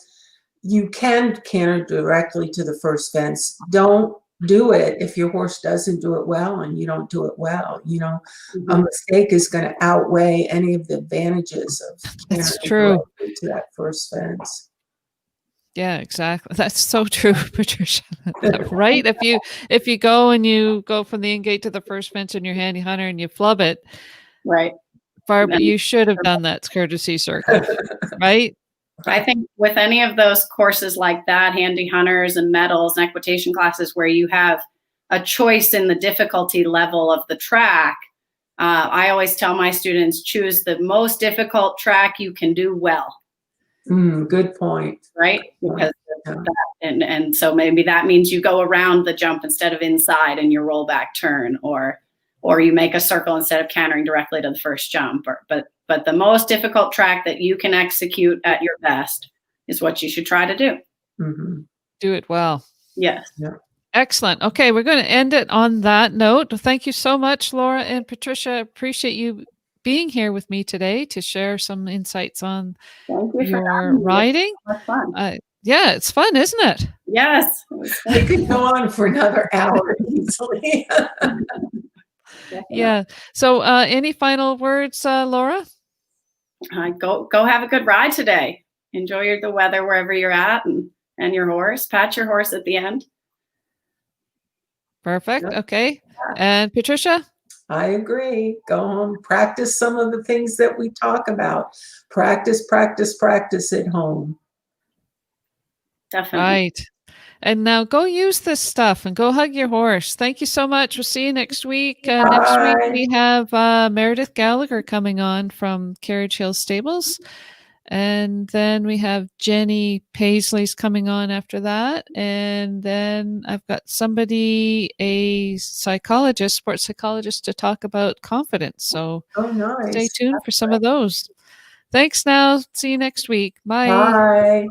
you can canter directly to the first fence, don't do it if your horse doesn't do it well and you don't do it well. A mistake is going to outweigh any of the advantages of that's true to that first fence. Yeah, exactly. That's so true, Patricia. Right? If you go and you go from the in gate to the first fence in your handy hunter and you flub it, right, Barbara, you should have done that courtesy circle, right? I think with any of those courses like that, handy hunters and medals and equitation classes where you have a choice in the difficulty level of the track, I always tell my students, choose the most difficult track you can do well. Good point. right? Because Yeah. of that, and so maybe that means you go around the jump instead of inside in your rollback turn, or you make a circle instead of cantering directly to the first jump. But the most difficult track that you can execute at your best is what you should try to do. Mm-hmm. Do it well. Yes. Yeah. Excellent. Okay, we're going to end it on that note. Thank you so much, Laura and Patricia. Appreciate you being here with me today to share some insights on Thank you your for having me. riding. That's fun. Yeah, it's fun, isn't it? Yes. It could go on for another hour easily. Yeah. So any final words, Laura? Go have a good ride today. Enjoy the weather wherever you're at, and your horse. Pat your horse at the end. Perfect. Yep. Okay. And Patricia? I agree. Go home, practice some of the things that we talk about. Practice, practice, practice at home. Definitely. Right. And now go use this stuff and go hug your horse. Thank you so much. We'll see you next week. Next week Bye. we have Meredith Gallagher coming on from Carriage Hill Stables. And then we have Jenny Paisley's coming on after that. And then I've got somebody, a psychologist, sports psychologist, to talk about confidence. So Oh, nice. stay tuned for some of those. Thanks now. See you next week. Bye. Bye.